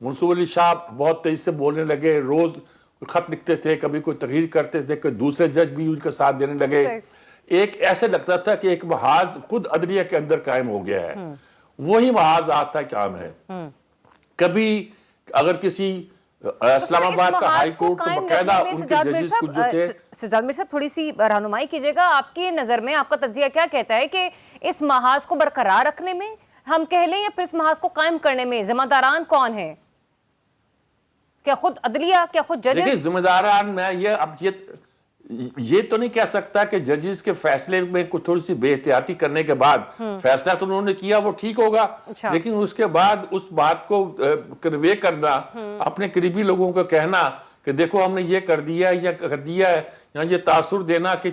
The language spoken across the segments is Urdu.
منصور علی شاہ بہت تیزی سے بولنے لگے, روز خط لکھتے تھے, کبھی کوئی تقریر کرتے تھے, کوئی دوسرے جج بھی ان کا ساتھ دینے لگے. ایک ایسے لگتا تھا کہ ایک محاذ خود عدلیہ کے اندر قائم ہو گیا ہے, وہی محاذ آج تک کام ہے. کبھی اگر کسی اسلام آباد کا ہائی کورٹ تو باقاعدہ ان کے ججز کو جو تھے. سجاد میر صاحب تھوڑی سی رہنمائی کیجئے گا, آپ کی نظر میں آپ کا تجزیہ کیا کہتا ہے کہ اس محاذ کو برقرار رکھنے میں ہم کہہ لیں یا پھر اس محاذ کو قائم کرنے میں ذمہ داران کون ہیں؟ کیا خود عدلیہ, کیا خود ججز؟ دیکھیں ذمہ داران میں یہ تو نہیں کہہ سکتا کہ ججز کے فیصلے میں کچھ تھوڑی سی بے احتیاطی کرنے کے بعد فیصلہ تو انہوں نے کیا وہ ٹھیک ہوگا, لیکن اس کے بعد اس بات کو کنوے کرنا, اپنے قریبی لوگوں کو کہنا کہ دیکھو ہم نے یہ کر دیا ہے یا کر دیا ہے, یا یہ تاثر دینا کہ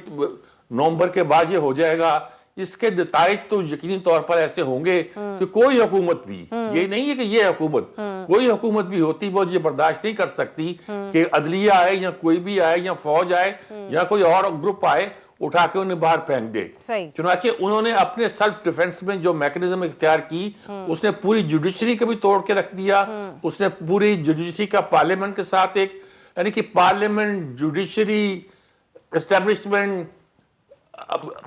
نومبر کے بعد یہ ہو جائے گا, اس کے نتائج تو یقینی طور پر ایسے ہوں گے کہ کوئی حکومت بھی, یہ نہیں ہے کہ یہ حکومت, کوئی حکومت بھی ہوتی وہ یہ برداشت نہیں کر سکتی کہ عدلیہ آئے یا کوئی بھی آئے یا فوج آئے یا کوئی اور گروپ آئے اٹھا کے انہیں باہر پھینک دے. چنانچہ انہوں نے اپنے سیلف ڈیفنس میں جو میکنزم اختیار کی, اس نے پوری جوڈیشری کو بھی توڑ کے رکھ دیا, اس نے پوری جوڈیشری کا پارلیمنٹ کے ساتھ ایک, یعنی کہ پارلیمنٹ, جوڈیشری, اسٹیبلشمنٹ,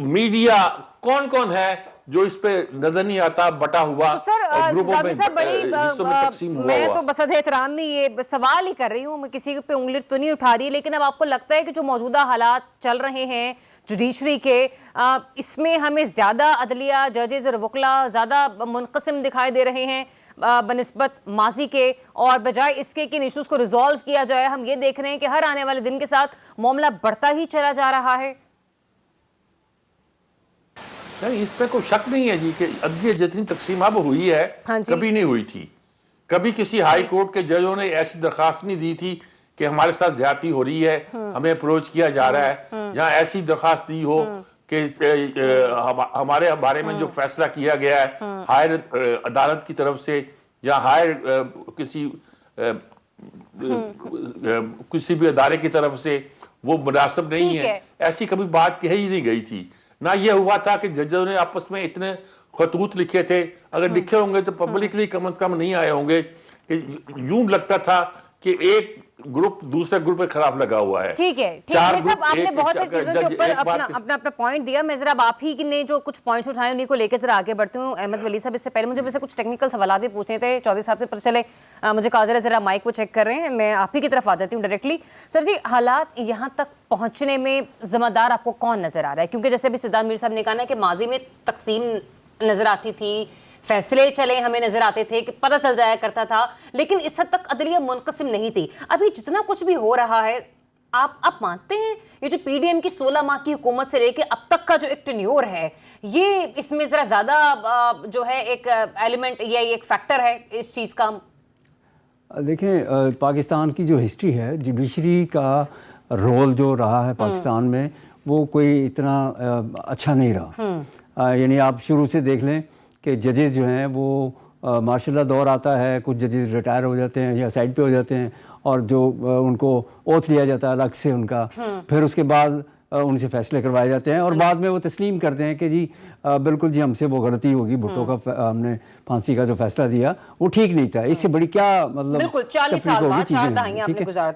میڈیا, کون کون ہے جو اس پہ نظر نہیں آتا, بٹا ہوا گروپوں میں حصوں میں تقسیم ہوا. میں تو بصد احترام میں یہ سوال ہی کر رہی ہوں, میں کسی پہ انگلی تو نہیں اٹھا رہی, لیکن اب آپ کو لگتا ہے کہ جو موجودہ حالات چل رہے ہیں جوڈیشری کے, اس میں ہمیں زیادہ عدلیہ, ججز اور وکلاء زیادہ منقسم دکھائی دے رہے ہیں بنسبت ماضی کے, اور بجائے اس کے کہ ایشوز کو ریزالو کیا جائے ہم یہ دیکھ رہے ہیں کہ ہر آنے والے دن کے ساتھ معاملہ بڑھتا ہی چلا جا رہا ہے؟ اس پہ کوئی شک نہیں ہے جی کہ عدلیہ جتنی تقسیم اب ہوئی ہے کبھی نہیں ہوئی تھی. کبھی کسی ہائی کورٹ کے ججوں نے ایسی درخواست نہیں دی تھی کہ ہمارے ساتھ زیادتی ہو رہی ہے, ہمیں اپروچ کیا جا رہا ہے, یا ایسی درخواست دی ہو کہ ہمارے بارے میں جو فیصلہ کیا گیا ہے ہائر عدالت کی طرف سے یا ہائر کسی بھی ادارے کی طرف سے وہ مناسب نہیں ہے, ایسی کبھی بات کہی ہی نہیں گئی تھی. نہ یہ ہوا تھا کہ ججوں نے آپس میں اتنے خطوط لکھے تھے, اگر لکھے ہوں گے تو پبلکلی کم از کم نہیں آئے ہوں گے, کہ یوں لگتا تھا کہ ایک گروپ دوسرے گروپ کے خلاف لگا ہوا ہے. ٹھیک ہے صاحب, آپ نے بہت سی چیزوں کے اوپر اپنا پوائنٹ دیا. میں ذرا آپ ہی نے جو کچھ پوائنٹس اٹھائے انہیں کو لے کے ذرا آگے بڑھتی ہوں. احمد ولی صاحب, اس سے پہلے مجھے ویسے کچھ ٹیکنیکل سوالات بھی پوچھنے تھے چودھری صاحب سے, پر چلے مجھے کہا ذرا مائک کو چیک کر رہے ہیں, میں آپ ہی کی طرف آ جاتی ہوں ڈائریکٹلی. سر جی, حالات یہاں تک پہنچنے میں ذمہ دار آپ کو کون نظر آ رہا ہے؟ کیونکہ جیسے ابھی سجاد میر صاحب نے کہا نا کہ ماضی میں تقسیم نظر آتی تھی, فیصلے چلے ہمیں نظر آتے تھے کہ پتہ چل جایا کرتا تھا, لیکن اس حد تک عدلیہ منقسم نہیں تھی. ابھی جتنا کچھ بھی ہو رہا ہے, آپ مانتے ہیں یہ جو پی ڈی ایم کی 16 ماہ کی حکومت سے لے کے اب تک کا جو ایک ٹینیور ہے, یہ اس میں ذرا زیادہ جو ہے ایک ایلیمنٹ یا ایک فیکٹر ہے اس چیز کا؟ دیکھیں, پاکستان کی جو ہسٹری ہے, جوڈیشری کا رول جو رہا ہے پاکستان میں, وہ کوئی اتنا اچھا نہیں رہا. یعنی آپ شروع سے دیکھ لیں کہ ججز جو ہیں وہ ماشاء اللہ دور آتا ہے, کچھ ججز ریٹائر ہو جاتے ہیں یا سائڈ پہ ہو جاتے ہیں, اور جو ان کو اوتھ لیا جاتا ہے الگ سے ان کا, پھر اس کے بعد ان سے فیصلے کروائے جاتے ہیں, اور بعد میں وہ تسلیم کرتے ہیں کہ جی بالکل جی ہم سے وہ غلطی ہوگی, بھٹو کا ہم نے پھانسی کا جو فیصلہ دیا وہ ٹھیک نہیں تھا. اس سے بڑی کیا مطلب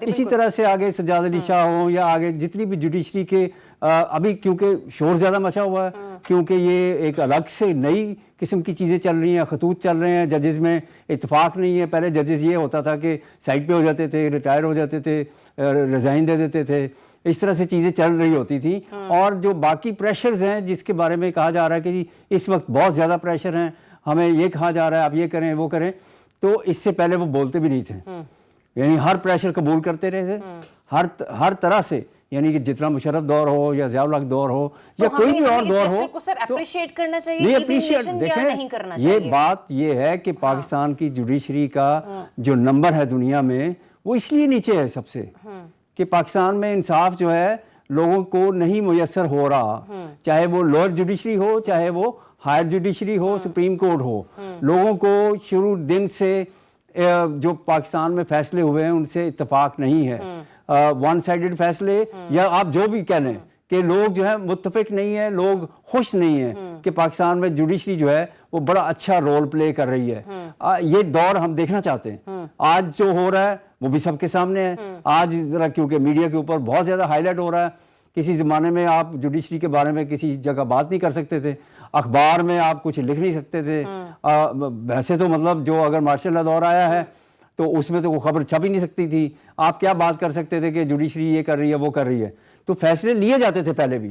اسی طرح سے آگے سجاد علی شاہ ہوں یا آگے جتنی بھی جوڈیشری کے, ابھی کیونکہ شور زیادہ مچا ہوا ہے, کیونکہ یہ ایک الگ سے نئی قسم کی چیزیں چل رہی ہیں, خطوط چل رہے ہیں, ججز میں اتفاق نہیں ہے. پہلے ججز یہ ہوتا تھا کہ سائڈ پہ ہو جاتے تھے, ریٹائر ہو جاتے تھے, ریزائن دے دیتے تھے, اس طرح سے چیزیں چل رہی ہوتی تھیں. اور جو باقی پریشرز ہیں جس کے بارے میں کہا جا رہا ہے کہ جی اس وقت بہت زیادہ پریشر ہیں, ہمیں یہ کہا جا رہا ہے آپ یہ کریں وہ کریں, تو اس سے پہلے وہ بولتے بھی نہیں تھے. یعنی ہر پریشر قبول کرتے رہے تھے ہر طرح سے, یعنی کہ جتنا مشرف دور ہو یا ضیاء الحق دور ہو یا کوئی بھی اور دور ہو, دیکھیں یہ بات یہ ہے کہ پاکستان کی جوڈیشری کا جو نمبر ہے دنیا میں وہ اس لیے نیچے ہے سب سے, کہ پاکستان میں انصاف جو ہے لوگوں کو نہیں میسر ہو رہا, چاہے وہ لوئر جوڈیشری ہو چاہے وہ ہائر جوڈیشری ہو, سپریم کورٹ ہو. لوگوں کو شروع دن سے جو پاکستان میں فیصلے ہوئے ہیں ان سے اتفاق نہیں ہے, ون سائیڈڈ فیصلے, یا آپ جو بھی کہہ لیں کہ لوگ جو ہے متفق نہیں ہیں, لوگ خوش نہیں ہیں کہ پاکستان میں جوڈیشری جو ہے وہ بڑا اچھا رول پلے کر رہی ہے. یہ دور ہم دیکھنا چاہتے ہیں, آج جو ہو رہا ہے وہ بھی سب کے سامنے ہے. آج ذرا کیونکہ میڈیا کے اوپر بہت زیادہ ہائی لائٹ ہو رہا ہے. کسی زمانے میں آپ جوڈیشری کے بارے میں کسی جگہ بات نہیں کر سکتے تھے, اخبار میں آپ کچھ لکھ نہیں سکتے تھے. ویسے تو مطلب جو اگر مارشل لا دور آیا ہے تو اس میں تو وہ خبر چھپ ہی نہیں سکتی تھی. آپ کیا بات کر سکتے تھے کہ جوڈیشری یہ کر رہی ہے وہ کر رہی ہے. تو فیصلے لیے جاتے تھے پہلے بھی,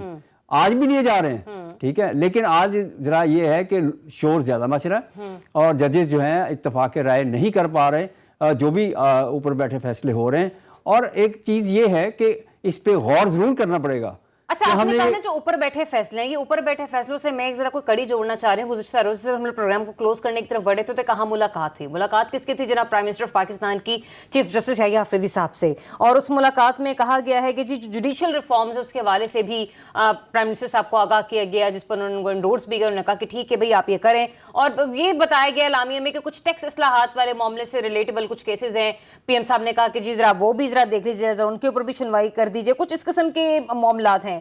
آج بھی لیے جا رہے ہیں, ٹھیک ہے. لیکن آج ذرا یہ ہے کہ شور زیادہ مچ رہا ہے اور ججز جو ہیں اتفاق رائے نہیں کر پا رہے, جو بھی اوپر بیٹھے فیصلے ہو رہے ہیں. اور ایک چیز یہ ہے کہ اس پہ غور ضرور کرنا پڑے گا. اچھا, آپ نے کہا نا جو اوپر بیٹھے فیصلے ہیں, یہ اوپر بیٹھے فیصلوں سے میں ایک ذرا کوئی کڑی جوڑنا چاہ رہے ہیں. گزشتہ روز سے ہم لوگ پروگرام کو کلوز کرنے کی طرف بڑھے تو کہاں ملاقات تھی. ملاقات کس کی تھی؟ جناب پرائم منسٹر آف پاکستان کی چیف جسٹس یحییٰ آفریدی صاحب سے. اور اس ملاقات میں کہا گیا ہے کہ جی جوڈیشل ریفارمز ہے اس کے حوالے سے بھی پرائم منسٹر صاحب کو آگاہ کیا گیا, جس پر انہوں نے انڈورس بھی کیا. انہوں نے کہا کہ ٹھیک ہے بھائی آپ یہ کریں. اور یہ بتایا گیا اعلامیہ میں کہ کچھ ٹیکس اصلاحات والے معاملے سے ریلیٹیبل کچھ کیسز ہیں. پی ایم صاحب نے کہا کہ جی ذرا وہ بھی ذرا دیکھ لیجیے, ذرا ان کے اوپر بھی سنوائی کر دیجیے. کچھ اس قسم کے معاملات ہیں.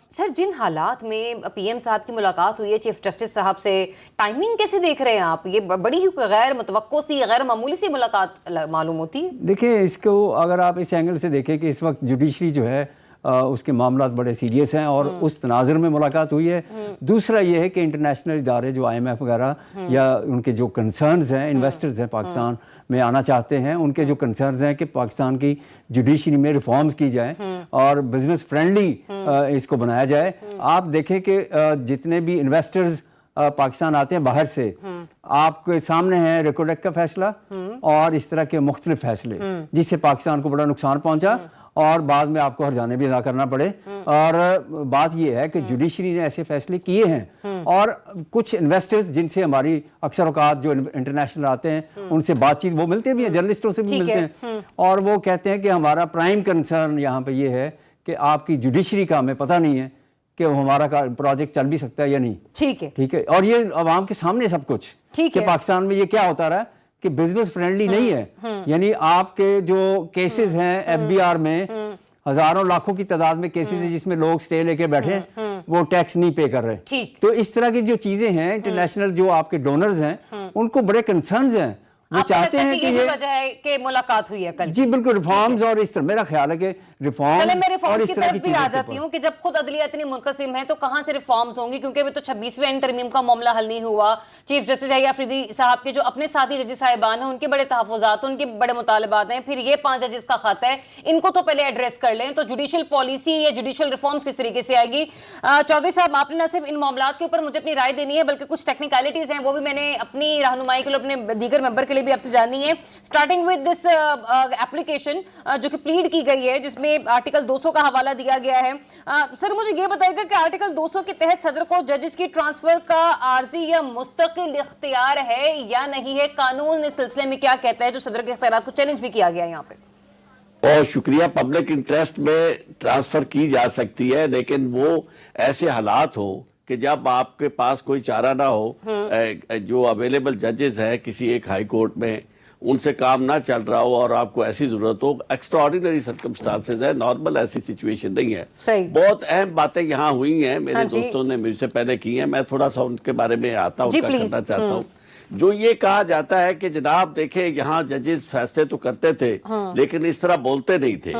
سر, جن حالات میں پی ایم صاحب کی ملاقات ہوئی ہے چیف جسٹس صاحب سے, ٹائمنگ کیسے دیکھ رہے ہیں آپ؟ یہ بڑی ہی غیر متوقع سی, غیر معمولی سی ملاقات معلوم ہوتی ہے. دیکھیں, اس کو اگر آپ اس اینگل سے دیکھیں کہ اس وقت جوڈیشری جو ہے اس کے معاملات بڑے سیریس ہیں اور اس تناظر میں ملاقات ہوئی ہے. دوسرا یہ ہے کہ انٹرنیشنل ادارے جو آئی ایم ایف وغیرہ یا ان کے جو کنسرنز ہیں, انویسٹرز ہیں پاکستان میں آنا چاہتے ہیں, ان کے جو کنسرنز ہیں کہ پاکستان کی جوڈیشری میں ریفارمز کی جائیں اور بزنس فرینڈلی اس کو بنایا جائے. آپ دیکھیں کہ جتنے بھی انویسٹرز پاکستان آتے ہیں باہر سے, آپ کے سامنے ہے ریکوڈیک کا فیصلہ اور اس طرح کے مختلف فیصلے جس سے پاکستان کو بڑا نقصان پہنچا اور بعد میں آپ کو ہرجانے بھی ادا کرنا پڑے. اور بات یہ ہے کہ جوڈیشری نے ایسے فیصلے کیے ہیں اور کچھ انویسٹرز جن سے ہماری اکثر اوقات جو انٹرنیشنل آتے ہیں ان سے بات چیت, وہ ملتے بھی ہیں, جرنلسٹوں سے بھی ملتے ہیں, اور وہ کہتے ہیں کہ ہمارا پرائم کنسرن یہاں پہ یہ ہے کہ آپ کی جوڈیشری کا ہمیں پتہ نہیں ہے کہ ہمارا پروجیکٹ چل بھی سکتا ہے یا نہیں. ٹھیک ہے. اور یہ عوام کے سامنے سب کچھ کہ پاکستان میں یہ کیا ہوتا رہا کہ بزنس فرینڈلی نہیں ہے. یعنی آپ کے جو کیسز ہیں ایف بی آر میں, ہزاروں لاکھوں کی تعداد میں کیسز ہیں جس میں لوگ سٹے لے کے بیٹھے ہیں, وہ ٹیکس نہیں پے کر رہے. تو اس طرح کی جو چیزیں ہیں, انٹرنیشنل جو آپ کے ڈونرز ہیں ان کو بڑے کنسرنز ہیں, وہ چاہتے ہیں کہ یہ وجہ ہے کہ ملاقات ہوئی ہے کل. جی بالکل, ریفارمز اور اس طرح میرا خیال ہے کہ چلے میں ریفارمز اور ریفارمز اس کی طرح طرف بھی آ جاتی ہوں کہ جب خود عدلیہ اتنی منقسم ہے تو کہاں سے ریفارمز ہوں گی, کیونکہ وہ تو 26ویں ان ترمیم کا معاملہ حل نہیں ہوا. چیف جسٹس یحییٰ آفریدی صاحب کے جو اپنے ساتھی ججز صاحبان ہیں ان کے بڑے تحفظات, ان کے بڑے مطالبات ہیں, پھر یہ 5 ججز کا خط ہے, ان کو تو پہلے ایڈریس کر لیں. تو جوڈیشل پالیسی یا جوڈیشل ریفارمز کس طریقے سے آئے گی؟ چودھری صاحب, آپ نے نہ صرف ان معاملات کے اوپر مجھے اپنی رائے دینی ہے بلکہ کچھ ٹیکنیکلٹیز ہیں وہ بھی میں نے اپنی رہنمائی کے لیے اپنے دیگر ممبر کے لیے بھی آپ سے جاننی ہے. اسٹارٹنگ ود دس اپلیکیشن جو کہ پلیڈ کی گئی ہے جس میں آرٹیکل 200 کا حوالہ دیا گیا ہے. سر مجھے یہ بتائیے گا کہ آرٹیکل 200 کے تحت صدر کو ججز کی ٹرانسفر کا عارضی یا مستقل اختیار ہے یا نہیں ہے؟ قانون اس سلسلے میں کیا کہتا ہے جو صدر کے اختیارات کو چیلنج بھی کیا گیا یہاں پہ؟ بہت شکریہ. پبلک انٹرسٹ میں ٹرانسفر کی جا سکتی ہے, لیکن وہ ایسے حالات ہو کہ جب آپ کے پاس کوئی چارہ نہ ہو, جو اویلیبل ججز ہیں کسی ایک ہائی کورٹ میں ان سے کام نہ چل رہا ہو اور آپ کو ایسی ضرورت ہو. ایکسٹراڈینری سرکمسٹانسز ہے, نارمل ایسی سچویشن نہیں ہے. بہت اہم باتیں یہاں ہوئی ہیں, میرے دوستوں نے مجھ سے پہلے کی ہیں, میں تھوڑا سا ان کے بارے میں آتا ہوں کرنا چاہتا ہوں. جو یہ کہا جاتا ہے کہ جناب دیکھیں یہاں ججز فیصلے تو کرتے تھے لیکن اس طرح بولتے نہیں تھے.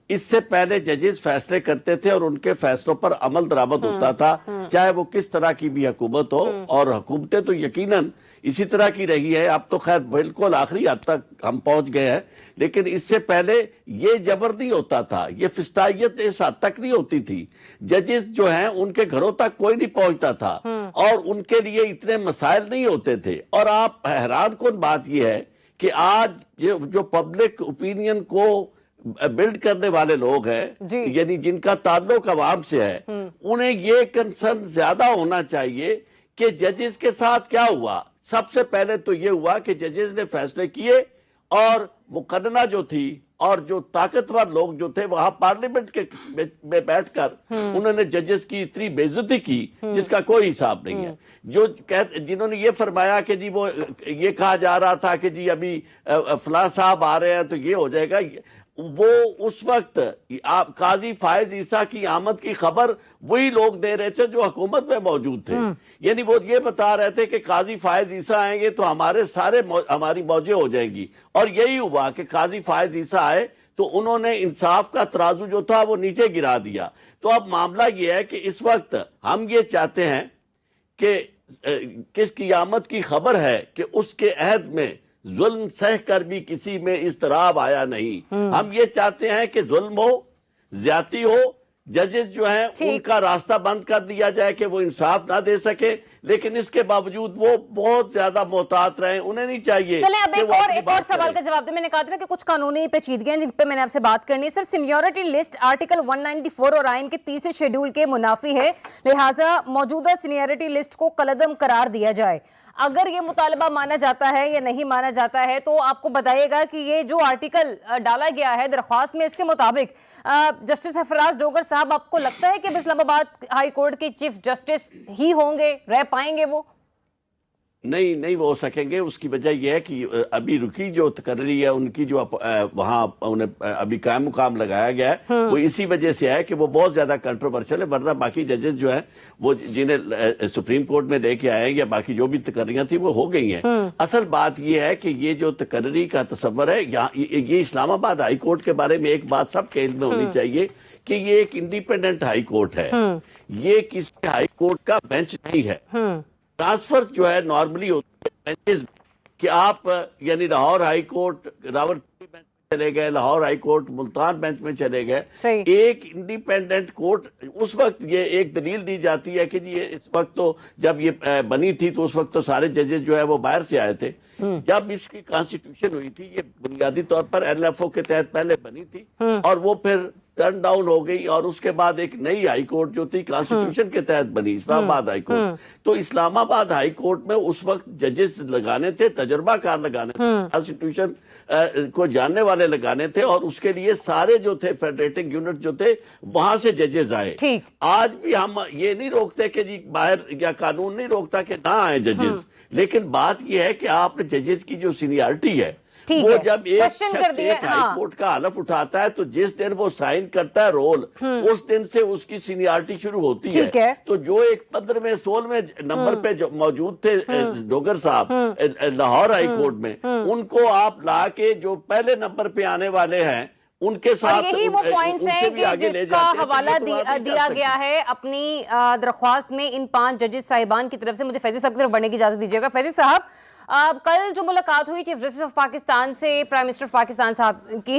اس سے پہلے ججز فیصلے کرتے تھے اور ان کے فیصلوں پر عمل درآمد ہوتا تھا, چاہے وہ کس طرح کی بھی حکومت ہو, اور حکومتیں تو یقیناً اسی طرح کی رہی ہے. اب تو خیر بالکل آخری حد تک ہم پہنچ گئے ہیں, لیکن اس سے پہلے یہ جبر نہیں ہوتا تھا, یہ فسطائیت اس حد تک نہیں ہوتی تھی. ججز جو ہیں ان کے گھروں تک کوئی نہیں پہنچتا تھا اور ان کے لیے اتنے مسائل نہیں ہوتے تھے. اور آپ حیران کن بات یہ ہے کہ آج جو پبلک اوپینین کو بلڈ کرنے والے لوگ ہیں, یعنی جن کا تعلق عوام سے ہے, انہیں یہ کنسرن زیادہ ہونا چاہیے کہ ججز کے ساتھ کیا ہوا. سب سے پہلے تو یہ ہوا کہ ججز نے فیصلے کیے اور مقننہ جو تھی اور جو طاقتور لوگ جو تھے وہاں پارلیمنٹ کے میں بیٹھ کر انہوں نے ججز کی اتنی بے عزتی کی جس کا کوئی حساب نہیں ہے. جنہوں نے یہ فرمایا کہ جی وہ یہ کہا جا رہا تھا کہ جی ابھی فلاں صاحب آ رہے ہیں تو یہ ہو جائے گا, وہ اس وقت قاضی فائز عیسیٰ کی آمد کی خبر وہی لوگ دے رہے تھے جو حکومت میں موجود تھے. یعنی وہ یہ بتا رہے تھے کہ قاضی فائز عیسیٰ آئیں گے تو ہماری موجیں ہو جائیں گی، اور یہی ہوا کہ قاضی فائز عیسیٰ آئے تو انہوں نے انصاف کا ترازو جو تھا وہ نیچے گرا دیا۔ تو اب معاملہ یہ ہے کہ اس وقت ہم یہ چاہتے ہیں کہ کس قیامت کی خبر ہے کہ اس کے عہد میں ظلم سہ کر بھی کسی میں اضطراب آیا نہیں۔ ہم یہ چاہتے ہیں کہ ظلم ہو، زیادتی ہو، ججز جو ہیں ان کا راستہ بند کر دیا جائے کہ وہ انصاف نہ دے سکے، لیکن اس کے باوجود وہ بہت زیادہ محتاط رہیں، انہیں نہیں چاہیے۔ چلیں اب کہ ایک وہ اپنی اور بات سوال کریں۔ کا جواب دیں۔ میں نے کہا تھا کہ کچھ قانونی پیچیدگیاں جن پہ میں نے آپ سے بات کرنی ہے۔ سر، سینیورٹی لسٹ آرٹیکل 194 اور آئین کے 30 شیڈول کے منافی ہے، لہٰذا موجودہ سینیورٹی لسٹ کو کالعدم قرار دیا جائے۔ اگر یہ مطالبہ مانا جاتا ہے یا نہیں مانا جاتا ہے تو آپ کو بتائیے گا کہ یہ جو آرٹیکل ڈالا گیا ہے درخواست میں، اس کے مطابق جسٹس سرفراز ڈوگر صاحب، آپ کو لگتا ہے کہ اسلام آباد ہائی کورٹ کے چیف جسٹس ہی ہوں گے، رہ پائیں گے وہ؟ نہیں وہ ہو سکیں گے۔ اس کی وجہ یہ ہے کہ ابھی رکی جو تقرری ہے ان کی جو وہاں انہیں ابھی قائم مقام لگایا گیا ہے وہ اسی وجہ سے ہے کہ وہ بہت زیادہ کنٹروورشل ہے، ورنہ باقی ججز جو ہیں وہ جنہیں سپریم کورٹ میں لے کے آئے یا باقی جو بھی تقرریاں تھیں وہ ہو گئی ہیں۔ اصل بات یہ ہے کہ یہ جو تقرری کا تصور ہے، یہ اسلام آباد ہائی کورٹ کے بارے میں ایک بات سب کے علم میں ہونی چاہیے کہ یہ ایک انڈیپینڈنٹ ہائی کورٹ ہے، یہ کسی ہائی کورٹ کا بینچ نہیں ہے۔ ٹرانسفر جو ہے نارملی ہوتی ہے بینچز کہ آپ یعنی Lahore high court Rawalpindi bench میں چلے گئے، Lahore high court Multan bench میں چلے گئے، ایک انڈیپینڈنٹ کورٹ۔ اس وقت یہ ایک دلیل دی جاتی ہے کہ جی اس وقت تو جب یہ بنی تھی تو اس وقت تو سارے ججز جو ہے وہ باہر سے آئے تھے۔ جب اس کی کانسٹیٹیوشن ہوئی تھی، یہ بنیادی طور پر ایل ایف او کے تحت پہلے بنی تھی اور وہ پھر ٹرن ڈاؤن ہو گئی، اور اس کے بعد ایک نئی ہائی کورٹ جو تھی کانسٹیٹیوشن کے تحت بنی، اسلام آباد ہائی کورٹ۔ تو اسلام آباد ہائی کورٹ میں اس وقت ججز لگانے تھے، تجربہ کار لگانے تھے، کانسٹیٹیوشن کو جاننے والے لگانے تھے، اور اس کے لیے سارے جو تھے فیڈریٹنگ یونٹ جو تھے وہاں سے ججز آئے۔ آج بھی ہم یہ نہیں روکتے کہ جی باہر، یا قانون نہیں روکتا کہ نہ آئے ججز، لیکن بات یہ ہے کہ آپ نے ججز کی جو سینیارٹی ہے وہ جب ایک شخص ایک ہائی کورٹ کا حلف اٹھاتا ہے تو جس دن وہ سائن کرتا ہے رول، اس دن سے اس کی سینیارٹی شروع ہوتی ہے۔ تو جو ایک 15ویں 16ویں نمبر پہ موجود تھے ڈوگر صاحب لاہور ہائی کورٹ میں، ان کو آپ لا کے جو پہلے نمبر پہ آنے والے ہیں ان کے ساتھ، یہی وہ پوائنٹس ہیں کہ جس کا حوالہ دیا گیا ہے اپنی درخواست میں ان 5 ججز صاحبان کی طرف سے۔ مجھے فیضی صاحب کی طرف بڑھنے کی اجازت دیجیے گا۔ فیضی صاحب، کل جو ملاقات ہوئی چیف جسٹس آف پاکستان سے پرائم منسٹر آف پاکستان صاحب کی،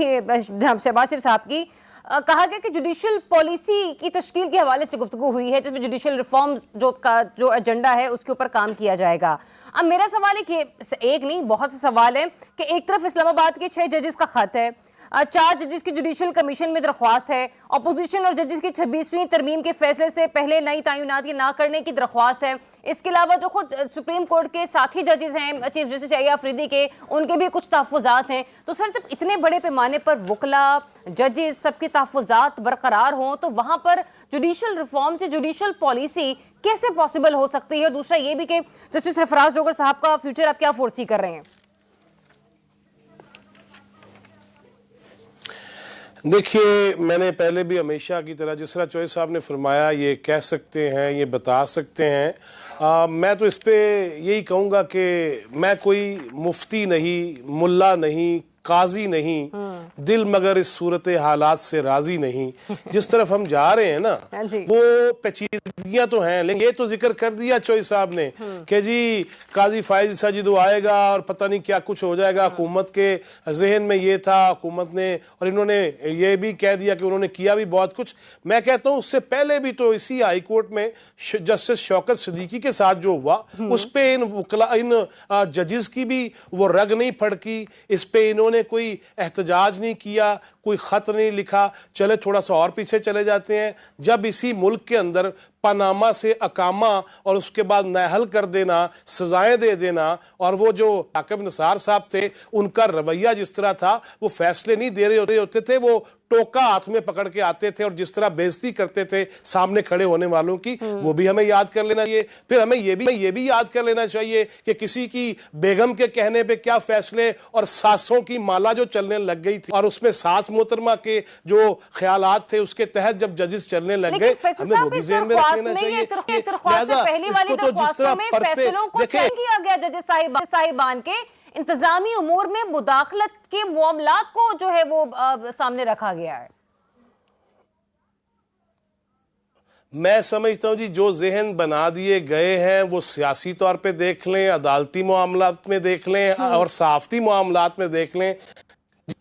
شہباز شریف صاحب کی، کہا گیا کہ جوڈیشل پالیسی کی تشکیل کے حوالے سے گفتگو ہوئی ہے، جس میں جوڈیشل ریفارمز جو ایجنڈا ہے اس کے اوپر کام کیا جائے گا۔ اب میرا سوال ہے کہ ایک نہیں بہت سے سوال ہیں کہ ایک طرف اسلام آباد کے 6 ججز کا خط ہے، 4 ججز کی جوڈیشل کمیشن میں درخواست ہے، اپوزیشن اور ججز کی 26ویں ترمیم کے فیصلے سے پہلے نئی تعینات نہ کرنے کی درخواست ہے۔ اس کے علاوہ جو خود سپریم کورٹ کے ساتھی ججز ہیں چیف جسٹس شاہی آفریدی کے، ان کے بھی کچھ تحفظات ہیں۔ تو سر، جب اتنے بڑے پیمانے پر وکلا، ججز، سب کے تحفظات برقرار ہوں تو وہاں پر جوڈیشل ریفارم سے جوڈیشل پالیسی کیسے پاسبل ہو سکتی ہے؟ اور دوسرا یہ بھی کہ جسٹس سرفراز ڈوگر صاحب کا فیوچر آپ کیا فورسی کر رہے ہیں؟ دیکھیے، میں نے پہلے بھی ہمیشہ کی طرح جس طرح چوہے صاحب نے فرمایا یہ کہہ سکتے ہیں، یہ بتا سکتے ہیں، میں تو اس پہ یہی کہوں گا کہ میں کوئی مفتی نہیں، ملا نہیں، قاضی نہیں، دل مگر اس صورت حالات سے راضی نہیں۔ جس طرف ہم جا رہے ہیں نا وہ پیچیدگیاں تو ہیں، لیکن یہ تو ذکر کر دیا چوہی صاحب نے کہ جی قاضی فائز عیسیٰ جدو آئے گا اور پتہ نہیں کیا کچھ ہو جائے گا۔ حکومت کے ذہن میں یہ تھا، حکومت نے، اور انہوں نے یہ بھی کہہ دیا کہ انہوں نے کیا بھی بہت کچھ۔ میں کہتا ہوں اس سے پہلے بھی تو اسی ہائی کورٹ میں جسٹس شوکت صدیقی کے ساتھ جو ہوا، اس پہ ان ججز کی بھی وہ رگ نہیں پھڑکی، اس پہ انہوں نے کوئی احتجاج نہیں کیا، کوئی خط نہیں لکھا۔ چلے تھوڑا سا اور پیچھے چلے جاتے ہیں، جب اسی ملک کے اندر پاناما سے اقامہ اور اس کے بعد نااہل کر دینا، سزائیں دے دینا، اور وہ جو عاقب نثار صاحب تھے ان کا رویہ جس طرح تھا، وہ فیصلے نہیں دے رہے ہوتے تھے، وہ ٹوکا ہاتھ میں پکڑ کے آتے تھے اور جس طرح بےزتی کرتے تھے سامنے کھڑے ہونے والوں کی، وہ بھی ہمیں یاد کر لینا چاہیے۔ پھر ہمیں یہ بھی یاد کر لینا چاہیے کہ کسی کی بیگم کے کہنے پہ کیا فیصلے، اور ساسوں کی مالا جو چلنے لگ گئی تھی اور اس میں ساس محترمہ کے جو خیالات تھے اس کے تحت جب ججز چلنے لگ گئے, ہمیں وہ بھی ذہن میں رکھنا چاہیے. اس درخواست سے پہلی والی درخواستوں میں فیصلوں کو چیک کیا گیا ججز صاحبان کے, انتظامی امور میں مداخلت کے معاملات کو جو ہے وہ سامنے رکھا گیا ہے. میں سمجھتا ہوں جی جو ذہن بنا دیے گئے ہیں وہ سیاسی طور پہ دیکھ لیں, عدالتی معاملات میں دیکھ لیں اور صحافتی معاملات میں دیکھ لیں,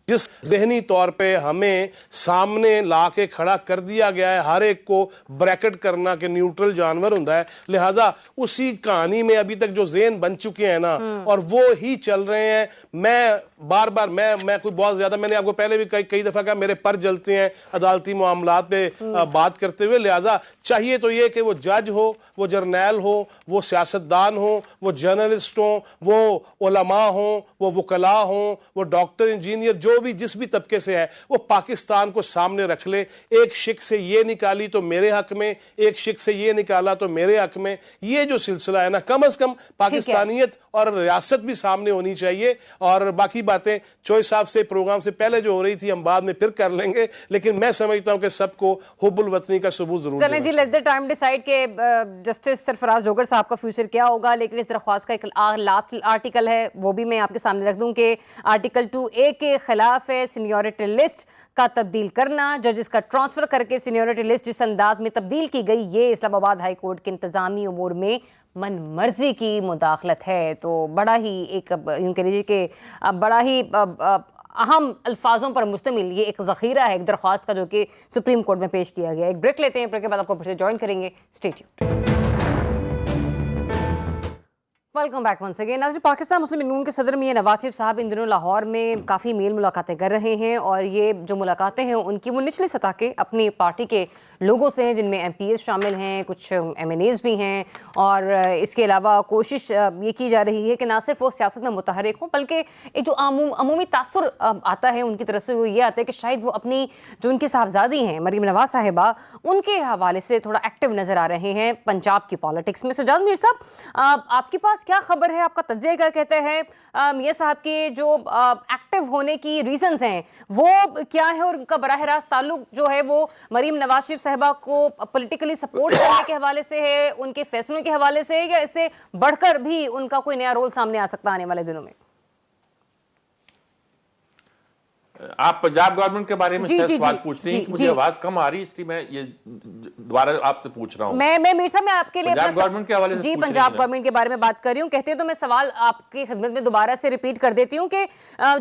جس ذہنی طور پہ ہمیں سامنے لا کے کھڑا کر دیا گیا ہے ہر ایک کو بریکٹ کرنا کہ نیوٹرل جانور ہوں ہے, لہٰذا اسی کہانی میں ابھی تک جو ذہن بن چکے ہیں نا اور وہ ہی چل رہے ہیں. میں بار بار میں کوئی بہت زیادہ, میں نے آپ کو پہلے بھی کئی دفعہ کہا میرے پر جلتے ہیں عدالتی معاملات پہ بات کرتے ہوئے, لہٰذا چاہیے تو یہ کہ وہ جج ہو, وہ جرنیل ہو, وہ سیاستدان ہو, وہ جرنلسٹ ہوں, وہ علماء ہوں, وہ وکلاء ہوں, وہ ڈاکٹر انجینئر, جو بھی جس بھی طبقے سے ہے, وہ پاکستان کو سامنے رکھ لے. ایک شک سے یہ نکالی تو میرے حق میں, ایک شک سے یہ نکالا تو میرے حق میں. یہ جو سلسلہ ہے نا, کم از کم پاکستانیت اور ریاست بھی سامنے ہونی چاہیے. اور باقی باتیں چوئی صاحب سے پروگرام سے پہلے جو ہو رہی تھی ہم بعد میں پھر کر لیں گے, لیکن میں سمجھتا ہوں کہ سب کو حب الوطنی کا ثبوت ضرور چلیں جی, لیٹ دا ٹائم ڈیسائیڈ کہ جسٹس سرفراز ڈوگر صاحب کا فیوچر کیا ہوگا. لیکن اس درخواست کا ایک لاسٹ آرٹیکل ہے, وہ بھی میں آپ کے سامنے رکھ دوں کہ آرٹیکل 2A کے خلاف ہے سینیورٹی لسٹ کا تبدیل کرنا. ججز کا ٹرانسفر کر کے سینیورٹی لسٹ جس انداز میں تبدیل کی گئی, یہ اسلام آباد ہائی کورٹ کے انتظامی امور میں من مرضی کی مداخلت ہے. تو بڑا ہی ایک یوں کہہ لیجیے کہ بڑا ہی اہم الفاظوں پر مشتمل یہ ایک ذخیرہ ہے ایک درخواست کا, جو کہ سپریم کورٹ میں پیش کیا گیا. ایک بریک لیتے ہیں, بریک کے بعد آپ کو پھر سے جوائن کریں گے. Stay tuned. Welcome back once again. ناظرین, پاکستان مسلم نون کے صدر میاں نواز شریف صاحب ان دنوں لاہور میں کافی میل ملاقاتیں کر رہے ہیں, اور یہ جو ملاقاتیں ہیں ان کی وہ نچلی سطح کے اپنی پارٹی کے لوگوں سے ہیں, جن میں ایم پی ایز شامل ہیں, کچھ ایم این ایز بھی ہیں, اور اس کے علاوہ کوشش یہ کی جا رہی ہے کہ نہ صرف وہ سیاست میں متحرک ہوں, بلکہ ایک جو عمومی تاثر آتا ہے ان کی طرف سے وہ یہ آتا ہے کہ شاید وہ اپنی جو ان کی صاحبزادی ہیں مریم نواز صاحبہ, ان کے حوالے سے تھوڑا ایکٹیو نظر آ رہے ہیں پنجاب کی پالیٹکس میں. سجاد میر صاحب, آپ کے پاس کیا خبر ہے, آپ کا تجزیہ کیا کہتے ہیں میاں صاحب کے جو ایکٹیو ہونے کی ریزنز ہیں وہ کیا ہے, اور ان کا براہ راست تعلق جو ہے وہ مریم نواز شریف صاحبہ کو پولیٹیکلی سپورٹ کرنے کے حوالے سے ہے, ان کے فیصلوں کے حوالے سے ہے, یا اس سے بڑھ کر بھی ان کا کوئی نیا رول سامنے آ سکتا آنے والے دنوں میں؟ آپ پنجاب گورنمنٹ کے بارے میں سوال پوچھ رہی ہیں, مجھے آواز کم آ رہی ہے اس لیے میں یہ دوبارہ آپ سے پوچھ رہا ہوں. میں میر صاحب میں آپ کے لیے پنجاب گورنمنٹ کے حوالے سے جی پنجاب گورنمنٹ کے بارے میں بات کر رہی ہوں. کہتے ہیں تو میں سوال آپ کی خدمت میں دوبارہ سے ریپیٹ کر دیتی ہوں کہ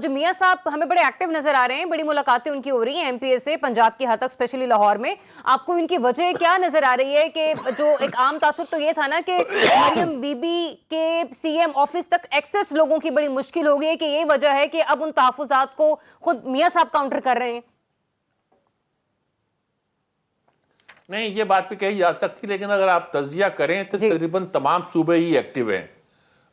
جو میاں صاحب ہمیں بڑے ایکٹیو نظر آ رہے ہیں, بڑی ملاقاتیں ان کی ہو رہی ہیں ایم پی اے سے پنجاب کی حد تک, اسپیشلی لاہور میں. آپ کو ان کی وجہ کیا نظر آ رہی ہے کہ جو ایک عام تاثر تو یہ تھا نا کہ مریم بی بی کے سی ایم آفس تک ایکسیس لوگوں کی بڑی مشکل ہو گئی ہے, کہ یہ وجہ ہے کہ اب ان تحفظات کو خود میاں صاحب کاؤنٹر کر رہے ہیں؟ نہیں, یہ بات بھی کہی جا سکتی, لیکن اگر آپ تجزیہ کریں تو تقریباً تمام صوبے ہی ایکٹیو ہیں.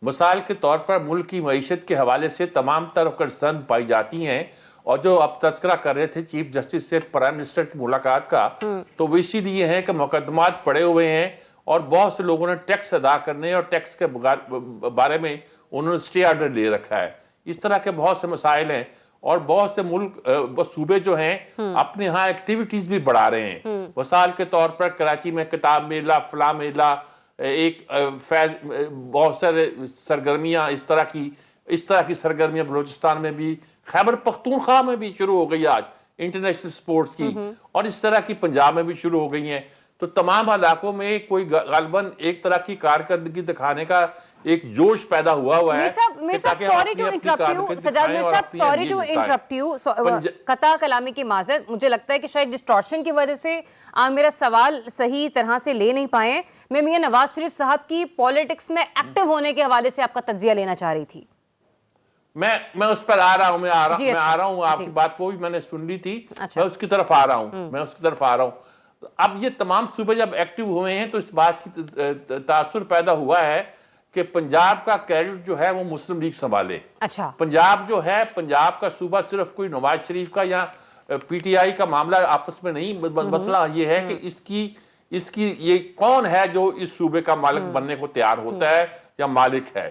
مثال کے طور پر ملک کی معیشت کے حوالے سے تمام طرف کنسرن پائی جاتی ہیں, اور جو اب تذکرہ کر رہے تھے چیف جسٹس سے پرائم منسٹر کی ملاقات کا, تو وہ اسی لیے ہیں کہ مقدمات پڑے ہوئے ہیں اور بہت سے لوگوں نے ٹیکس ادا کرنے اور ٹیکس کے بارے میں انہوں نے اسٹے آرڈر لے رکھا ہے. اس طرح کے بہت سے مسائل ہیں, اور بہت سے ملک صوبے جو ہیں اپنے ہاں ایکٹیویٹیز بھی بڑھا رہے ہیں. مثال کے طور پر کراچی میں کتاب میلہ, فلاں میلہ, ایک بہت سارے سرگرمیاں اس طرح کی سرگرمیاں بلوچستان میں بھی, خیبر پختونخوا میں بھی شروع ہو گئی آج انٹرنیشنل سپورٹس کی, اور اس طرح کی پنجاب میں بھی شروع ہو گئی ہیں. تو تمام علاقوں میں کوئی غالباً ایک طرح کی کارکردگی دکھانے کا ایک جوش پیدا ہوا ہے. قطع کلامی کی معذرت, مجھے لگتا ہے کہ شاید ڈسٹورشن کی وجہ سے آپ میرا سوال صحیح طرح سے لے نہیں پائے. میں میاں نواز شریف صاحب کی پالیٹکس میں ایکٹیو ہونے کے حوالے سے آپ کا تجزیہ لینا چاہ رہی تھی. میں اس پر آ رہا ہوں, میں آ رہا ہوں, آپ کی بات کو بھی میں نے سن لی تھی, میں اس کی طرف آ رہا ہوں. اب یہ تمام صوبے جب ایکٹیو ہوئے ہیں تو اس بات کی تاثر پیدا ہوا ہے کہ پنجاب کا کریڈٹ جو ہے وہ مسلم لیگ سنبھالے. اچھا, پنجاب جو ہے, پنجاب کا صوبہ صرف کوئی نواز شریف کا یا پی ٹی آئی کا معاملہ آپس میں نہیں, مسئلہ یہ ہے کہ اس کی یہ کون ہے جو اس صوبے کا مالک بننے کو تیار ہوتا ہے, یا مالک ہے.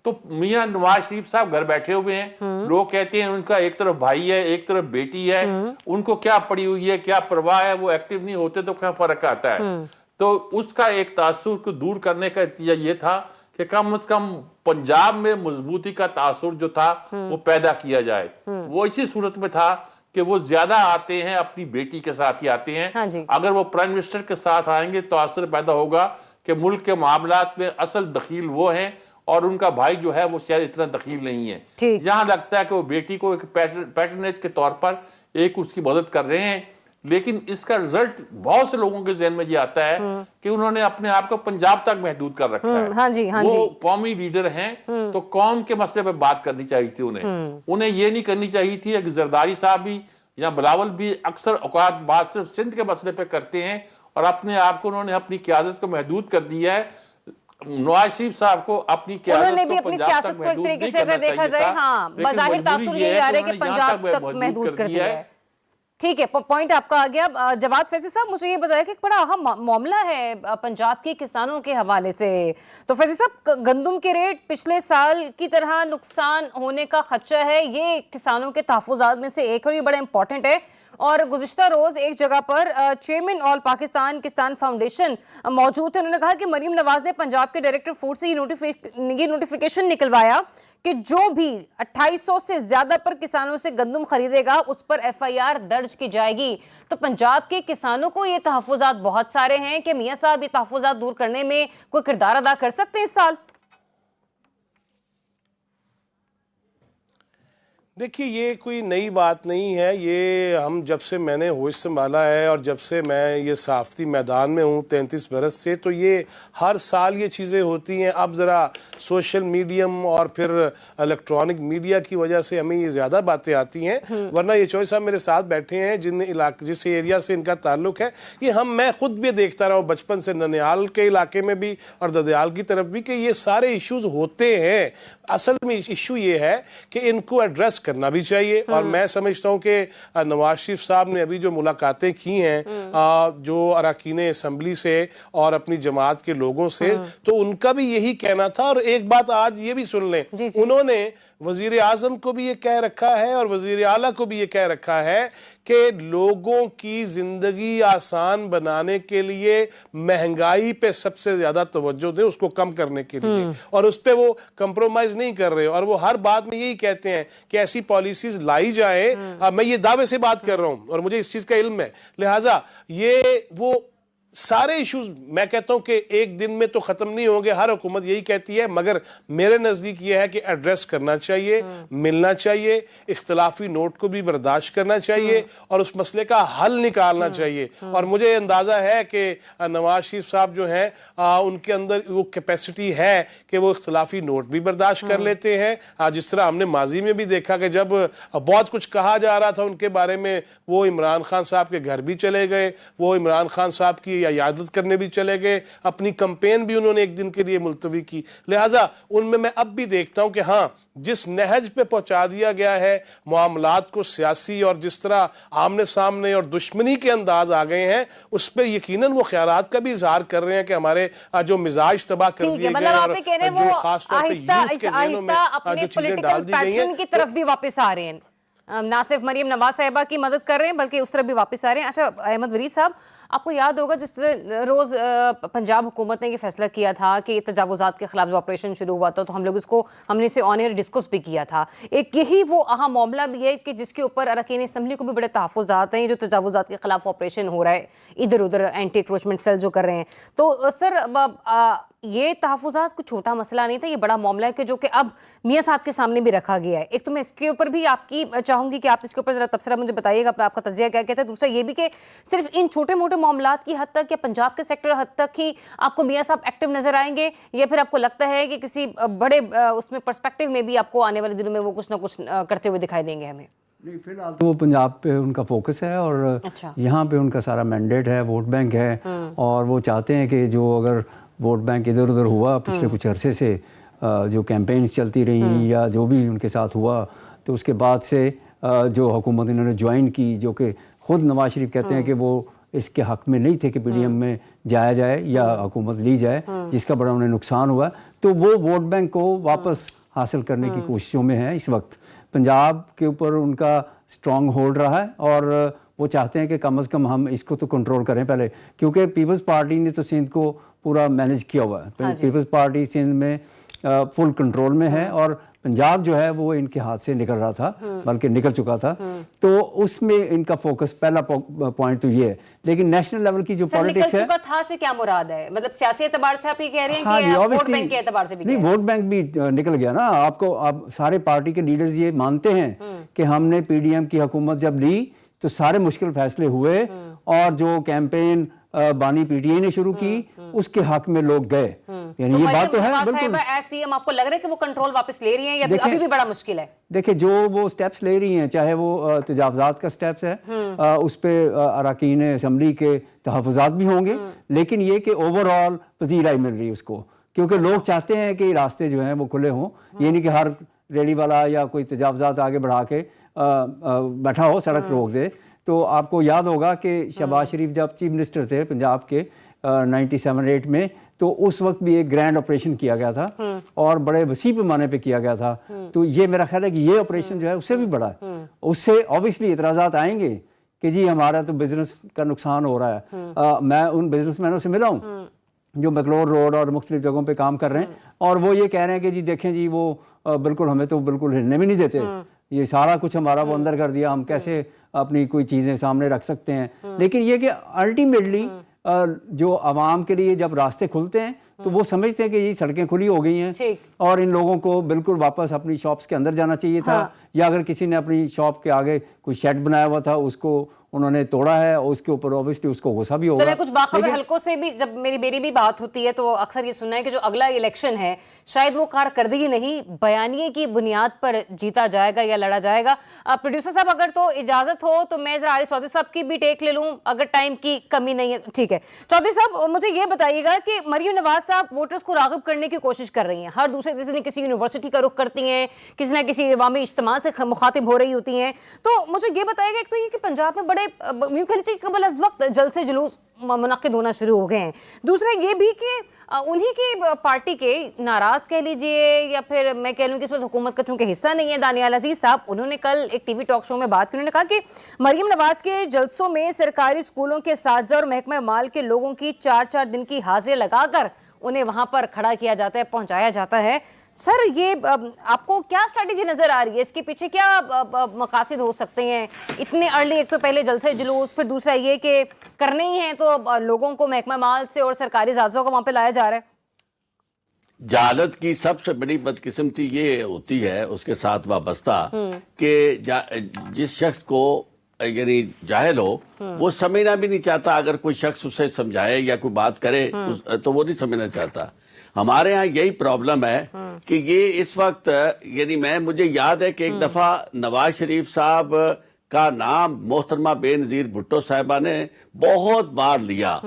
تو میاں نواز شریف صاحب گھر بیٹھے ہوئے ہیں, لوگ کہتے ہیں ان کا ایک طرف بھائی ہے ایک طرف بیٹی ہے, ان کو کیا پڑی ہوئی ہے کیا پرواہ ہے, وہ ایکٹیو نہیں ہوتے تو کیا فرق آتا ہے. تو اس کا ایک تاثر کو دور کرنے کا نتیجہ یہ تھا کہ کم از کم پنجاب میں مضبوطی کا تاثر جو تھا وہ پیدا کیا جائے. وہ اسی صورت میں تھا کہ وہ زیادہ آتے ہیں اپنی بیٹی کے ساتھ ہی آتے ہیں. اگر وہ پرائم منسٹر کے ساتھ آئیں گے تو اثر پیدا ہوگا کہ ملک کے معاملات میں اصل دخیل وہ ہیں اور ان کا بھائی جو ہے وہ شاید اتنا دخیل نہیں ہے. یہاں لگتا ہے کہ وہ بیٹی کو ایک پیٹرنیج کے طور پر ایک اس کی مدد کر رہے ہیں, لیکن اس کا رزلٹ بہت سے لوگوں کے ذہن میں یہ آتا ہے کہ انہوں نے اپنے آپ کو پنجاب تک محدود کر رکھا ہے. وہ قومی لیڈر ہیں تو قوم کے مسئلے پہ بات کرنی چاہیے تھی انہیں یہ نہیں کرنی چاہیے تھی کہ زرداری صاحب بھی یا بلاول بھی اکثر اوقات بات صرف سندھ کے مسئلے پہ کرتے ہیں اور اپنے آپ کو انہوں نے اپنی قیادت کو محدود کر دیا ہے. نواز شریف صاحب کو اپنی قیادت کو پنجاب تک محدود نہیں کرنا چاہیے تھا, لیکن مجبوری یہ ہے کہ انہوں نے یہاں تک محدود کر دیا ہے. ٹھیک ہے, پوائنٹ آپ کا آ گیا. جواد فیضی صاحب مجھے یہ بتایا کہ بڑا اہم معاملہ ہے پنجاب کے کسانوں کے حوالے سے. تو فیضی صاحب, گندم کے ریٹ پچھلے سال کی طرح نقصان ہونے کا خدشہ ہے, یہ کسانوں کے تحفظات میں سے ایک اور یہ بڑا امپورٹنٹ ہے. اور گزشتہ روز ایک جگہ پر چیئرمین آل پاکستان کسان فاؤنڈیشن موجود تھے. انہوں نے کہا کہ مریم نواز نے پنجاب کے ڈائریکٹر فوڈ سے یہ نوٹیفیکیشن نکلوایا کہ جو بھی 2800 سے زیادہ پر کسانوں سے گندم خریدے گا اس پر FIR درج کی جائے گی. تو پنجاب کے کسانوں کو یہ تحفظات بہت سارے ہیں کہ میاں صاحب یہ تحفظات دور کرنے میں کوئی کردار ادا کر سکتے ہیں اس سال؟ دیکھیے یہ کوئی نئی بات نہیں ہے, یہ ہم جب سے میں نے ہوش سنبھالا ہے اور جب سے میں یہ صحافتی میدان میں ہوں 33 برس سے, تو یہ ہر سال یہ چیزیں ہوتی ہیں. اب ذرا سوشل میڈیم اور پھر الیکٹرانک میڈیا کی وجہ سے ہمیں یہ زیادہ باتیں آتی ہیں, ورنہ یہ چوہے صاحب میرے ساتھ بیٹھے ہیں جس ایریا سے ان کا تعلق ہے, یہ میں خود بھی دیکھتا رہا ہوں بچپن سے, ننیال کے علاقے میں بھی اور ددیال کی طرف بھی, کہ یہ سارے ایشوز ہوتے ہیں. اصل میں ایشو یہ ہے کہ ان کو ایڈریس کرنا بھی چاہیے. اور میں سمجھتا ہوں کہ نواز شریف صاحب نے ابھی جو ملاقاتیں کی ہیں جو اراکین اسمبلی سے اور اپنی جماعت کے لوگوں سے, تو ان کا بھی یہی کہنا تھا. اور ایک بات آج یہ بھی سن لیں, انہوں نے وزیر اعظم کو بھی یہ کہہ رکھا ہے اور وزیر اعلیٰ کو بھی یہ کہہ رکھا ہے کہ لوگوں کی زندگی آسان بنانے کے لیے مہنگائی پہ سب سے زیادہ توجہ دیں, اس کو کم کرنے کے لیے, اور اس پہ وہ کمپرومائز نہیں کر رہے. اور وہ ہر بات میں یہی کہتے ہیں کہ ایسی پالیسیز لائی جائیں. میں یہ دعوے سے بات کر رہا ہوں اور مجھے اس چیز کا علم ہے, لہٰذا یہ وہ سارے ایشوز میں کہتا ہوں کہ ایک دن میں تو ختم نہیں ہوں گے, ہر حکومت یہی کہتی ہے, مگر میرے نزدیک یہ ہے کہ ایڈریس کرنا چاہیے, ملنا چاہیے, اختلافی نوٹ کو بھی برداشت کرنا چاہیے اور اس مسئلے کا حل نکالنا چاہیے. اور مجھے اندازہ ہے کہ نواز شریف صاحب جو ہیں ان کے اندر وہ کیپیسٹی ہے کہ وہ اختلافی نوٹ بھی برداشت کر لیتے ہیں. جس طرح ہم نے ماضی میں بھی دیکھا کہ جب بہت کچھ کہا جا رہا تھا ان کے بارے میں, وہ عمران خان صاحب کے گھر بھی چلے گئے, وہ عمران خان صاحب کی عیادت کرنے بھی چلے گئے, اپنی کمپین بھی انہوں نے ایک دن کے لیے ملتوی کی. لہٰذا ان میں اب بھی دیکھتا ہوں کہ ہاں جس نہج پہ پہنچا دیا گیا ہے معاملات کو سیاسی اور جس طرح آمنے سامنے اور دشمنی کے انداز آ گئے ہیں, اس پہ یقیناً وہ خیالات کا بھی اظہار کر رہے ہیں کہ ہمارے جو مزاج تباہ کر دیے گئے اور جو خاص طور پہ یوتھ کے ذہنوں میں جو چیزیں ڈال دی گئی ہیں کی طرف بھی واپس آ رہے ہیں, نہ صرف مریم نواز صاحبہ کی مدد کر رہے ہیں بلکہ اس طرف بھی واپس آ رہے ہیں. اچھا احمد ورید صاحب, آپ کو یاد ہوگا جس روز پنجاب حکومت نے یہ فیصلہ کیا تھا کہ تجاوزات کے خلاف جو آپریشن شروع ہوا تھا, تو ہم لوگ ہم نے اسے آن ایئر ڈسکس بھی کیا تھا. ایک یہی وہ اہم معاملہ بھی ہے کہ جس کے اوپر اراکین اسمبلی کو بھی بڑے تحفظات ہیں, جو تجاوزات کے خلاف آپریشن ہو رہا ہے, ادھر ادھر اینٹی انکروچمنٹ سیل جو کر رہے ہیں. تو سر یہ تحفظات کوئی چھوٹا مسئلہ نہیں تھا, یہ بڑا معاملہ ہے کہ جو کہ اب میاں صاحب کے سامنے بھی رکھا گیا ہے. ایک تو میں اس کے اوپر بھی آپ کی چاہوں گی کہ آپ اس کے اوپر ذرا تبصرہ مجھے بتائیے گا, آپ کا تجزیہ کیا کہتا ہے. دوسرا یہ بھی کہ صرف ان چھوٹے موٹے معاملات کی حد تک یا پنجاب کے سیکٹر حد تک ہی آپ کو میاں صاحب ایکٹیو نظر آئیں گے, یا پھر آپ کو لگتا ہے کہ کسی بڑے اس میں پرسپیکٹیو میں بھی آپ کو آنے والے دنوں میں وہ کچھ نہ کچھ کرتے ہوئے دکھائی دیں گے ہمیں؟ نہیں, فی الحال تو وہ پنجاب پہ ان کا فوکس ہے اور یہاں پہ ان کا سارا مینڈیٹ ہے, ووٹ بینک ہے, اور وہ چاہتے ہیں کہ جو اگر ووٹ بینک ادھر ادھر ہوا پچھلے کچھ عرصے سے, جو کیمپینز چلتی رہیں یا جو بھی ان کے ساتھ ہوا, تو اس کے بعد سے جو حکومت انہوں نے جوائن کی, جو کہ خود نواز شریف کہتے ہیں کہ وہ اس کے حق میں نہیں تھے کہ PDM میں جایا جائے یا حکومت لی جائے، جس کا بڑا انہیں نقصان ہوا، تو وہ ووٹ بینک کو واپس حاصل کرنے کی کوششوں میں ہیں اس وقت۔ پنجاب کے اوپر ان کا اسٹرانگ ہولڈ رہا ہے اور وہ چاہتے ہیں کہ کم از کم ہم اس کو تو کنٹرول کریں پہلے، کیونکہ پیپلز پارٹی نے تو سندھ کو پورا مینیج کیا ہوا ہے، پیپلز پارٹی سندھ میں فل کنٹرول میں ہے، اور پنجاب جو ہے وہ ان کے ہاتھ سے نکل رہا تھا، بلکہ نکل چکا تھا، تو اس میں ان کا فوکس پہلا پوائنٹ تو یہ ہے۔ لیکن نیشنل لیول کی جو پالیٹکس ہے، نکل چکا تھا سے کیا مراد ہے؟ مطلب سیاسی اعتبار سے آپ یہ کہہ رہے ہیں کہ ووٹ بینک کے اعتبار سے بھی؟ نہیں، ووٹ بینک بھی نکل گیا نا، آپ کو اب سارے پارٹی کے لیڈرز یہ مانتے ہیں کہ ہم نے PDM کی حکومت جب لی تو سارے مشکل فیصلے ہوئے، اور جو کیمپین بانی PTI نے شروع کی اس کے حق میں لوگ گئے، یعنی یہ بات تو ہے بالکل۔ ایسی آپ کو لگ رہا ہے کہ وہ کنٹرول واپس لے رہی ہیں یا ابھی بھی بڑا مشکل ہے؟ دیکھیں جو وہ سٹیپس لے رہی ہیں، چاہے وہ تجاوزات کا سٹیپس ہے، اس پہ اراکین اسمبلی کے تحفظات بھی ہوں گے، لیکن یہ کہ اوور آل پذیرائی مل رہی ہے اس کو، کیونکہ لوگ چاہتے ہیں کہ راستے جو ہیں وہ کھلے ہوں، یہ نہیں کہ ہر ریلی والا یا کوئی تجاوزات آگے بڑھا کے بیٹھا ہو سڑک روک دے۔ تو آپ کو یاد ہوگا کہ شہباز شریف جب چیف منسٹر تھے پنجاب کے 97-8 میں، تو اس وقت بھی ایک گرینڈ آپریشن کیا گیا تھا اور بڑے وسیع پیمانے پہ کیا گیا تھا، تو یہ میرا خیال ہے کہ یہ آپریشن جو ہے اس سے بھی بڑا ہے، اس سے اوبیسلی اعتراضات آئیں گے کہ جی ہمارا تو بزنس کا نقصان ہو رہا ہے۔ میں ان بزنس مینوں سے ملا ہوں جو مکلور روڈ اور مختلف جگہوں پہ کام کر رہے ہیں، اور وہ یہ کہہ رہے ہیں کہ جی دیکھیں جی وہ بالکل ہمیں تو بالکل ہلنے بھی نہیں دیتے، یہ سارا کچھ ہمارا وہ اندر کر دیا، ہم کیسے اپنی کوئی چیزیں سامنے رکھ سکتے ہیں۔ لیکن یہ کہ الٹیمیٹلی جو عوام کے لیے جب راستے کھلتے ہیں تو وہ سمجھتے ہیں کہ یہ سڑکیں کھلی ہو گئی ہیں اور ان لوگوں کو بالکل واپس اپنی شاپس کے اندر جانا چاہیے تھا، یا اگر کسی نے اپنی شاپ کے آگے کوئی شیڈ بنایا ہوا تھا اس کو انہوں نے توڑا ہے، اور اس کے اوپر اوبیسلی اس کو غصہ بھی ہوگا۔ چلے کچھ باخبر حلقوں سے بھی جب میری بھی بات ہوتی ہے تو اکثر یہ سننا ہے کہ جو اگلا الیکشن ہے شاید وہ کارکردگی نہیں بیانیے کی بنیاد پر جیتا جائے گا یا لڑا جائے گا۔ پروڈیوسر صاحب اگر تو اجازت ہو تو میں ذرا عارف چودھری صاحب کی بھی ٹیک لے لوں اگر ٹائم کی کمی نہیں ہے۔ ٹھیک ہے چودھری صاحب، مجھے یہ بتائیے گا کہ مریم نواز صاحب ووٹرز کو راغب کرنے کی کوشش کر رہی ہیں، ہر دوسرے دن کسی یونیورسٹی کا رخ کرتی ہیں، کسی نہ کسی عوامی اجتماع سے مخاطب ہو رہی ہوتی ہیں، تو مجھے یہ بتائیے گا ایک تو یہ کہ پنجاب میں بڑے قبل از وقت جلسے جلوس منعقد ہونا شروع ہو گئے ہیں، دوسرا یہ بھی کہ انہی کی پارٹی کے ناراض کہہ لیجئے یا پھر میں کہہ لوں کہ اس میں حکومت کا چونکہ حصہ نہیں ہے، دانیال عزیز صاحب انہوں نے کل ایک ٹی وی ٹاک شو میں بات کی، انہوں نے کہا کہ مریم نواز کے جلسوں میں سرکاری اسکولوں کے اساتذہ اور محکمہ مال کے لوگوں کی 4 دن کی حاضری لگا کر انہیں وہاں پر کھڑا کیا جاتا ہے، پہنچایا جاتا ہے۔ سر یہ آپ کو کیا اسٹریٹجی نظر آ رہی ہے، اس کے پیچھے کیا مقاصد ہو سکتے ہیں اتنے ارلی؟ ایک تو پہلے جلسے جلوس، پھر دوسرا یہ کہ کرنے ہی ہیں تو لوگوں کو محکمہ مال سے اور سرکاری اعزازوں کو وہاں پہ لایا جا رہا ہے۔ جہالت کی سب سے بڑی بدقسمتی یہ ہوتی ہے اس کے ساتھ وابستہ کہ جس شخص کو یعنی جاہل ہو وہ سمجھنا بھی نہیں چاہتا، اگر کوئی شخص اسے سمجھائے یا کوئی بات کرے تو وہ نہیں سمجھنا چاہتا۔ ہمارے ہاں یہی پرابلم ہے کہ یہ اس وقت یعنی مجھے یاد ہے کہ ایک دفعہ نواز شریف صاحب کا نام محترمہ بے نظیر بھٹو صاحبہ نے بہت بار لیا،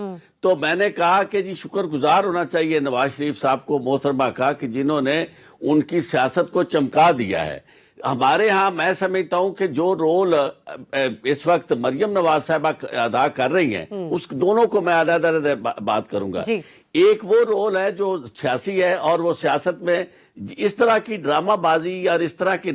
تو میں نے کہا کہ جی شکر گزار ہونا چاہیے نواز شریف صاحب کو محترمہ کا کہ جنہوں نے ان کی سیاست کو چمکا دیا ہے۔ ہمارے ہاں میں سمجھتا ہوں کہ جو رول اس وقت مریم نواز صاحبہ ادا کر رہی ہیں اس دونوں کو میں علیحدہ بات کروں گا۔ ایک وہ رول ہے جو سیاسی ہے، اور وہ سیاست میں اس طرح کی ڈرامہ بازی اور اس طرح کی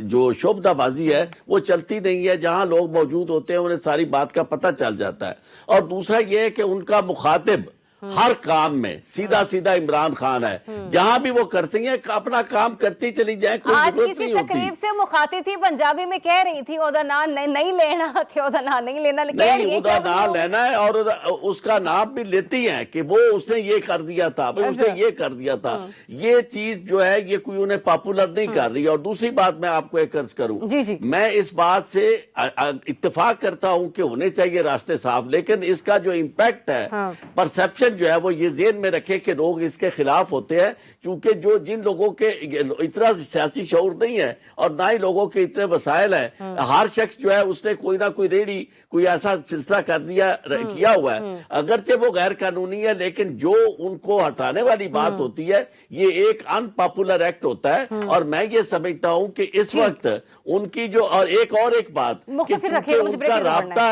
جو شعبدہ بازی ہے وہ چلتی نہیں ہے، جہاں لوگ موجود ہوتے ہیں انہیں ساری بات کا پتہ چل جاتا ہے۔ اور دوسرا یہ ہے کہ ان کا مخاطب ہر کام میں سیدھا عمران خان ہے، جہاں بھی وہ کرتی ہیں اپنا کام کرتی چلی جائیں، کوئی آج ضرورت کسی نہیں ہوتی۔ تقریب سے مخاطب تھی پنجابی میں کہہ رہی تھی عہدہ نہیں لینا تھے، عہدہ نہیں لینا، نہیں عہدہ نہ لینا ہے، اور اس کا نام بھی لیتی ہیں کہ وہ اس نے یہ کر دیا تھا، اس نے یہ کر دیا تھا۔ یہ چیز جو ہے یہ کوئی انہیں پاپولر نہیں کر رہی۔ اور دوسری بات میں آپ کو ایک عرض کروں، میں اس بات سے اتفاق کرتا ہوں کہ ہونے چاہیے راستے صاف، لیکن اس کا جو امپیکٹ ہے پرسپشن جو ہے وہ یہ ذہن میں رکھے کہ لوگ اس کے خلاف ہوتے ہیں، کیونکہ جن لوگوں کے اتنا سیاسی شعور نہیں ہے اور نہ ہی لوگوں کے اتنے وسائل ہیں، ہر شخص جو ہے اس نے کوئی نہ کوئی ریڑھی کوئی ایسا سلسلہ کیا ہوا ہے، اگرچہ وہ غیر قانونی ہے، لیکن جو ان کو ہٹانے والی بات ہوتی ہے یہ ایک ان پاپولر ایکٹ ہوتا ہے۔ اور میں یہ سمجھتا ہوں کہ اس وقت ان کی جو اور ایک بات کہ ان کا رابطہ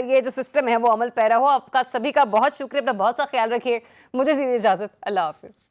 یہ جو سسٹم ہے وہ عمل پیرا ہو. آپ کا سبھی کا بہت شکریہ, اپنا بہت سا خیال رکھیے. مجھے دیجیے اجازت, اللہ حافظ.